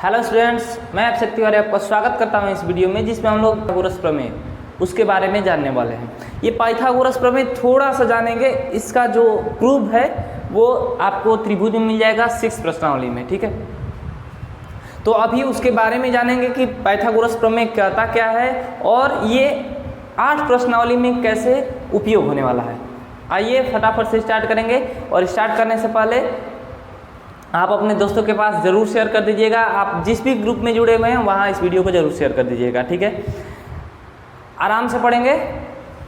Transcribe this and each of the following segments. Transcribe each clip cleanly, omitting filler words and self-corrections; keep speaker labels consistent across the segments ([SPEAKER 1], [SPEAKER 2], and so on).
[SPEAKER 1] Hello students, मैं आप शक्ति वाले आपका स्वागत करता हूं इस वीडियो में, जिसमें हम लोग पाइथागोरस प्रमेय उसके बारे में जानने वाले हैं। ये पाइथागोरस प्रमेय थोड़ा सा जानेंगे। इसका जो प्रूफ है वो आपको त्रिभुज में मिल जाएगा 6 प्रश्नावली में, ठीक है। तो अभी उसके बारे में जानेंगे कि पाइथागोरस प्रमेय कहता क्या है और ये 8 प्रश्नावली में कैसे उपयोग होने वाला है। आइए फटाफट से स्टार्ट करेंगे। और स्टार्ट करने से पहले आप अपने दोस्तों के पास ज़रूर शेयर कर दीजिएगा। आप जिस भी ग्रुप में जुड़े हुए हैं वहाँ इस वीडियो को ज़रूर शेयर कर दीजिएगा, ठीक है। आराम से पढ़ेंगे,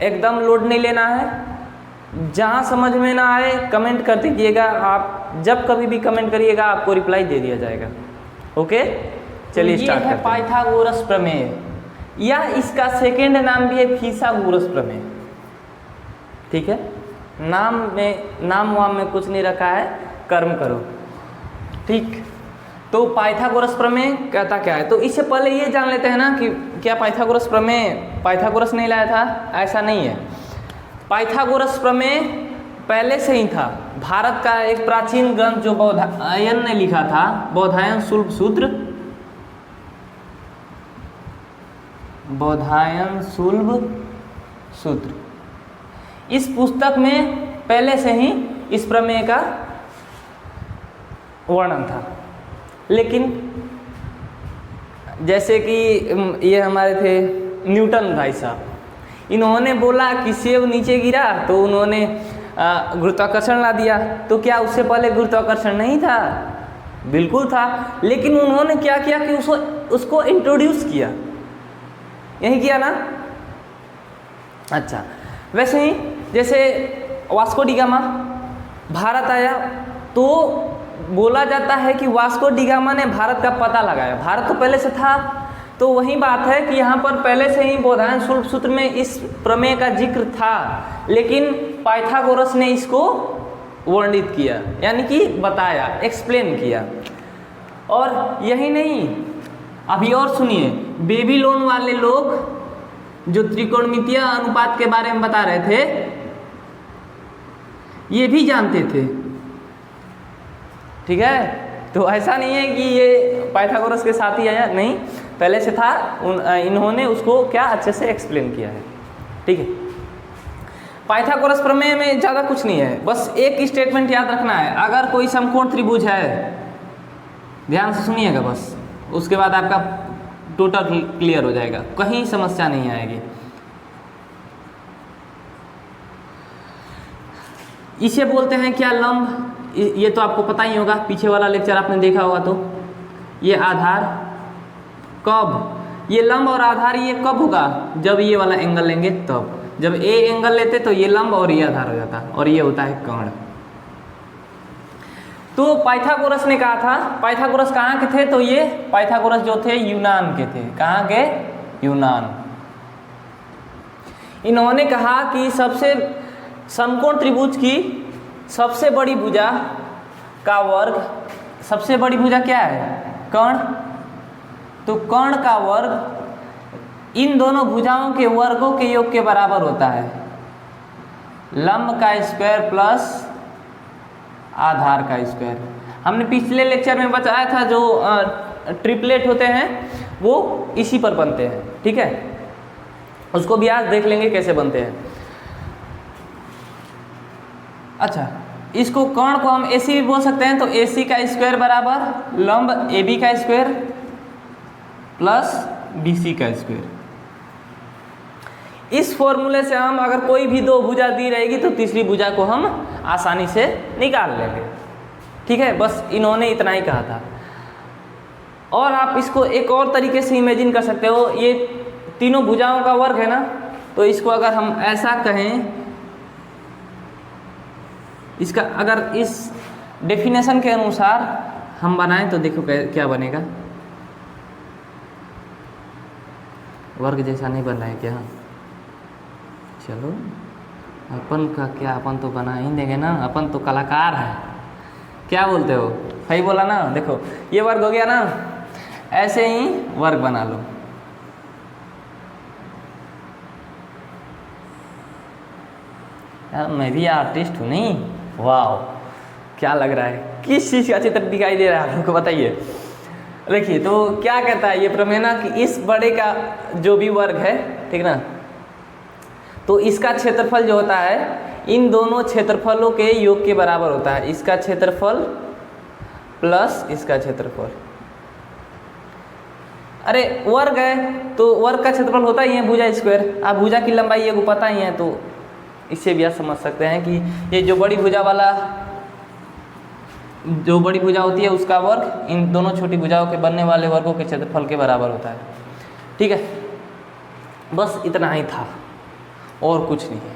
[SPEAKER 1] एकदम लोड नहीं लेना है। जहाँ समझ में ना आए कमेंट कर दीजिएगा। आप जब कभी भी कमेंट करिएगा आपको रिप्लाई दे दिया जाएगा, ओके। चलिए स्टार्ट करते हैं। पाइथागोरस प्रमेय या इसका सेकेंड नाम भी है फिसागोरस प्रमेय, ठीक है। नाम वाम में कुछ नहीं रखा है, कर्म करो, ठीक। तो पाइथागोरस प्रमेय कहता क्या है, तो इससे पहले ये जान लेते हैं ना कि क्या पाइथागोरस प्रमेय पाइथागोरस नहीं लाया था, ऐसा नहीं है। पाइथागोरस प्रमेय पहले से ही था। भारत का एक प्राचीन ग्रंथ जो बौधायन ने लिखा था, बौधायन शुल्ब सूत्र, बौधायन शुल्ब सूत्र, इस पुस्तक में पहले से ही इस प्रमेय का वर्णन था। लेकिन जैसे कि ये हमारे थे न्यूटन भाई साहब, इन्होंने बोला कि सेब नीचे गिरा तो उन्होंने गुरुत्वाकर्षण ला दिया। तो क्या उससे पहले गुरुत्वाकर्षण नहीं था? बिल्कुल था। लेकिन उन्होंने क्या किया कि उसको इंट्रोड्यूस किया, यही किया ना। अच्छा, वैसे ही जैसे वास्को डी गामा भारत आया तो बोला जाता है कि वास्को डी गामा ने भारत का पता लगाया। भारत तो पहले से था। तो वही बात है कि यहाँ पर पहले से ही बौधायन शुल्ब सूत्र में इस प्रमेय का जिक्र था, लेकिन पाइथागोरस ने इसको वर्णित किया, यानी कि बताया, एक्सप्लेन किया। और यही नहीं, अभी और सुनिए, बेबीलोन वाले लोग जो त्रिकोणमितीय अनुपात के बारे में बता रहे थे, ये भी जानते थे, ठीक है। तो ऐसा नहीं है कि ये पाइथागोरस के साथ ही आया, नहीं, पहले से था। इन्होंने उसको क्या अच्छे से एक्सप्लेन किया है, ठीक है। पाइथागोरस प्रमेय में ज़्यादा कुछ नहीं है, बस एक स्टेटमेंट याद रखना है। अगर कोई समकोण त्रिभुज है, ध्यान से सुनिएगा बस, उसके बाद आपका टोटल क्लियर हो जाएगा, कहीं समस्या नहीं आएगी। इसे बोलते हैं क्या, लंब। ये तो आपको पता ही होगा, पीछे वाला लेक्चर आपने देखा होगा। तो ये आधार कब, ये लंब और आधार ये कब होगा, जब ये वाला एंगल लेंगे तब। जब ए एंगल लेते तो ये लंब और ये आधार हो जाता, और ये होता है कर्ण। तो पाइथागोरस ने कहा था, पाइथागोरस कहाँ के थे, तो ये पाइथागोरस जो थे यूनान के थे। कहाँ के? यूनान। इन्होंने कहा कि सबसे समकोण त्रिभुज की सबसे बड़ी भुजा का वर्ग, सबसे बड़ी भुजा क्या है? कर्ण। तो कर्ण का वर्ग इन दोनों भुजाओं के वर्गों के योग के बराबर होता है। लंब का स्क्वायर प्लस आधार का स्क्वायर। हमने पिछले लेक्चर में बताया था, जो ट्रिपलेट होते हैं वो इसी पर बनते हैं, ठीक है। उसको भी आज देख लेंगे कैसे बनते हैं। अच्छा, इसको कर्ण को हम AC भी बोल सकते हैं। तो AC का स्क्वायर बराबर लंब AB का स्क्वायर प्लस BC का स्क्वायर। इस फॉर्मूले से हम अगर कोई भी दो भुजा दी रहेगी तो तीसरी भुजा को हम आसानी से निकाल लेंगे, ठीक है। बस इन्होंने इतना ही कहा था। और आप इसको एक और तरीके से इमेजिन कर सकते हो, ये तीनों भुजाओं का वर्ग है ना, तो इसको अगर हम ऐसा कहें, इसका अगर इस डेफिनेशन के अनुसार हम बनाएं तो देखो क्या बनेगा। वर्ग जैसा नहीं बन रहा है क्या? चलो, अपन का क्या, अपन तो बना ही देंगे ना, अपन तो कलाकार हैं। क्या बोलते हो? सही बोला ना। देखो ये वर्ग हो गया ना, ऐसे ही वर्ग बना लो। यार मैं भी आर्टिस्ट हूँ, नहीं? वाह, क्या लग रहा है, किस चीज़ का चित्र दिखाई दे रहा है आपको बताइए। देखिए तो क्या कहता है ये प्रमेय ना कि इस बड़े का जो भी वर्ग है, ठीक ना, तो इसका क्षेत्रफल जो होता है इन दोनों क्षेत्रफलों के योग के बराबर होता है। इसका क्षेत्रफल प्लस इसका क्षेत्रफल। अरे वर्ग है तो वर्ग का क्षेत्रफल होता ही है भुजा स्क्वायर। अब भुजा की लंबाई ये को पता ही है, तो इससे भी आप समझ सकते हैं कि ये जो बड़ी भुजा होती है उसका वर्ग इन दोनों छोटी भुजाओं के बनने वाले वर्गों के क्षेत्रफल के बराबर होता है। ठीक है, बस इतना ही था और कुछ नहीं है।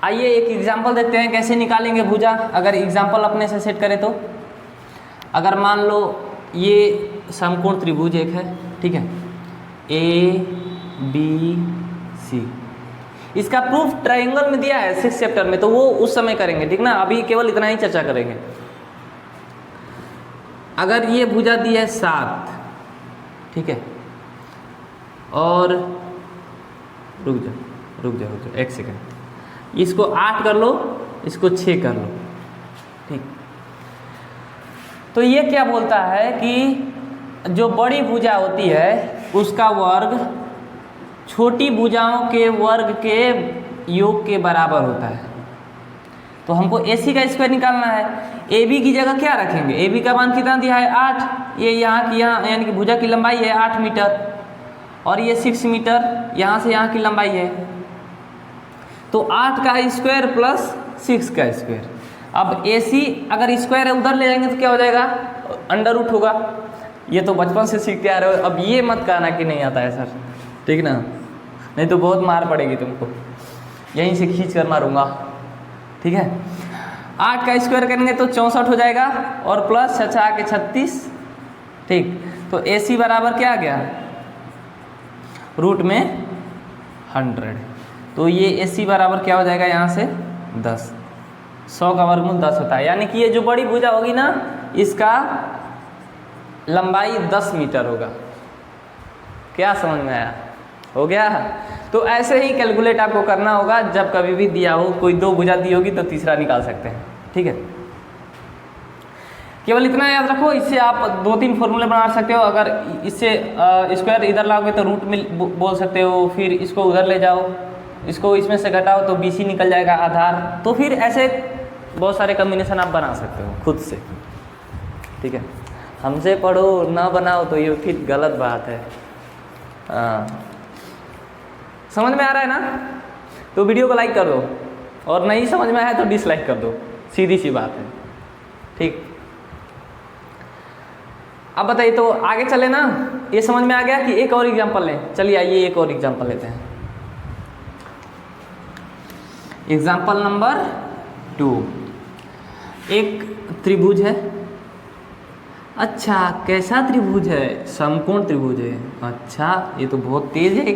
[SPEAKER 1] आइए एक एग्जाम्पल देखते हैं कैसे निकालेंगे भुजा। अगर एग्जाम्पल अपने से सेट करें तो अगर मान लो ये समकोण त्रिभुज एक है, ठीक है, ABC, इसका प्रूफ ट्रायंगल में दिया है 6th चैप्टर में, तो वो उस समय करेंगे, ठीक ना। अभी केवल इतना ही चर्चा करेंगे। अगर ये भुजा दी है 7, ठीक है, और रुक जाओ 1 सेकंड, इसको 8 कर लो, इसको 6 कर लो, ठीक। तो ये क्या बोलता है कि जो बड़ी भुजा होती है उसका वर्ग छोटी भुजाओं के वर्ग के योग के बराबर होता है। तो हमको AC का स्क्वायर निकालना है। AB की जगह क्या रखेंगे? AB का मान कितना दिया है? 8। ये यहाँ की यहाँ यानी कि भुजा की लंबाई है 8 मीटर और ये 6 मीटर यहाँ से यहाँ की लंबाई है। तो 8 का स्क्वायर प्लस 6 का स्क्वायर। अब AC अगर स्क्वायर है उधर ले जाएंगे तो क्या हो जाएगा? अंडर रूट होगा। ये तो बचपन से सीखते आ रहे हो, अब ये मत कहना कि नहीं आता है सर, ठीक ना, नहीं तो बहुत मार पड़ेगी तुमको, यहीं से खींच कर मारूंगा, ठीक है। 8 का स्क्वायर करेंगे तो 64 हो जाएगा और प्लस 6 के 36, ठीक। तो AC बराबर क्या आ गया? रूट में 100। तो ये AC बराबर क्या हो जाएगा यहाँ से? 10। 100 का वर्गमूल 10 होता है, यानी कि ये जो बड़ी भुजा होगी ना इसका लंबाई 10 मीटर होगा। क्या समझ में आया? हो गया। तो ऐसे ही कैलकुलेट आपको करना होगा, जब कभी भी दिया हो, कोई 2 भुजा दी होगी तो तीसरा निकाल सकते हैं, ठीक है। केवल इतना याद रखो, इससे आप 2-3 फॉर्मूले बना सकते हो। अगर इससे स्क्वायर इधर लाओगे तो रूट में बोल सकते हो, फिर इसको उधर ले जाओ, इसको इसमें से घटाओ तो BC निकल जाएगा आधार। तो फिर ऐसे बहुत सारे कम्बिनेशन आप बना सकते हो खुद से, ठीक है। हमसे पढ़ो ना बनाओ तो ये फिर गलत बात है। समझ में आ रहा है ना? तो वीडियो को लाइक कर दो और नहीं समझ में आया तो डिसलाइक कर दो, सीधी सी बात है, ठीक। अब बताइए तो आगे चले ना। ये समझ में आ गया कि एक और एग्जांपल लें। चलिए आइए एक और एग्जांपल लेते हैं। Example number 2। एक त्रिभुज है। अच्छा, कैसा त्रिभुज है? समकोण त्रिभुज है। अच्छा, ये तो बहुत तेज है,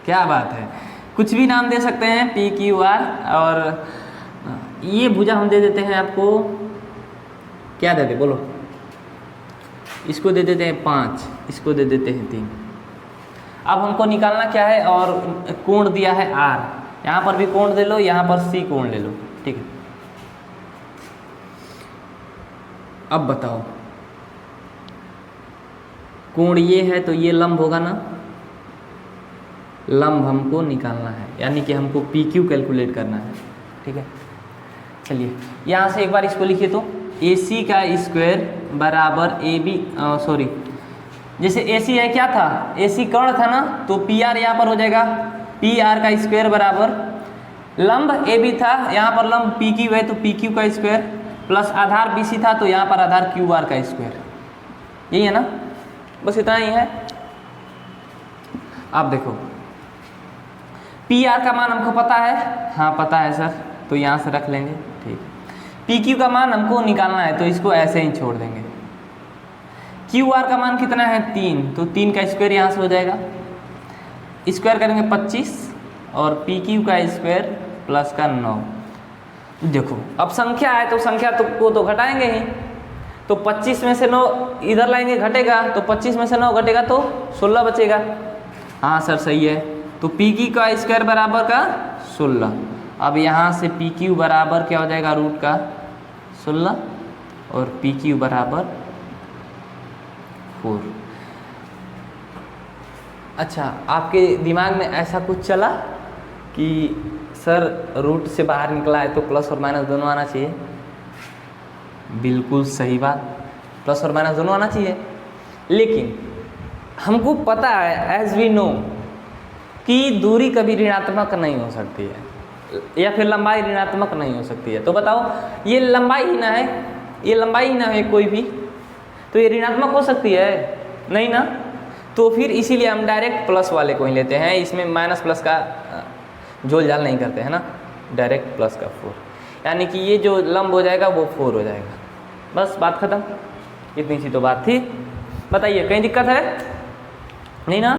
[SPEAKER 1] क्या बात है। कुछ भी नाम दे सकते हैं, PQR, और ये भुजा हम दे देते हैं आपको, क्या दे दे बोलो? इसको दे देते हैं 5, इसको दे देते हैं 3। अब हमको निकालना क्या है? और कोण दिया है R, यहाँ पर भी कोण दे लो, यहाँ पर C कोण ले लो, ठीक है। अब बताओ, कोण ये है तो ये लंब होगा ना, लंब हमको निकालना है, यानी कि हमको PQ कैलकुलेट करना है, ठीक है। चलिए यहाँ से एक बार इसको लिखिए तो AC का स्क्वायर बराबर जैसे AC है क्या था? AC कर्ण था ना, तो PR यहाँ पर हो जाएगा PR का स्क्वायर बराबर लंब AB था, यहाँ पर लंब PQ है तो PQ का स्क्वायर प्लस आधार BC था तो यहाँ पर आधार QR का स्क्वायर। यही है ना, बस इतना ही है। आप देखो PR का मान हमको पता है, हाँ पता है सर, तो यहाँ से रख लेंगे, ठीक। PQ का मान हमको निकालना है तो इसको ऐसे ही छोड़ देंगे। QR का मान कितना है? 3, तो 3 का स्क्वायर यहाँ से हो जाएगा, स्क्वायर करेंगे 25 और PQ का स्क्वायर प्लस का 9। देखो अब संख्या है तो संख्या को तो घटाएंगे ही, तो 25 में से 9 इधर लाएंगे घटेगा, तो 25 में से 9 घटेगा तो 16 बचेगा। हाँ सर सही है, तो PQ का स्क्वायर बराबर का 16। अब यहाँ से PQ बराबर क्या हो जाएगा? रूट का 16 और PQ बराबर 4। अच्छा, आपके दिमाग में ऐसा कुछ चला कि सर रूट से बाहर निकला है तो प्लस और माइनस दोनों आना चाहिए? बिल्कुल सही बात, प्लस और माइनस दोनों आना चाहिए। लेकिन हमको पता है, एज वी नो, कि दूरी कभी ऋणात्मक नहीं हो सकती है या फिर लंबाई ऋणात्मक नहीं हो सकती है। तो बताओ, ये लंबाई ही ना है, ये लंबाई ही ना है कोई भी, तो ये ऋणात्मक हो सकती है? नहीं ना। तो फिर इसीलिए हम डायरेक्ट प्लस वाले को ही लेते हैं, इसमें माइनस प्लस का झोल झाल नहीं करते हैं ना, डायरेक्ट प्लस का 4, यानी कि ये जो लंब हो जाएगा वो 4 हो जाएगा। बस बात खत्म, इतनी सी तो बात थी। बताइए, कहीं दिक्कत है? नहीं ना।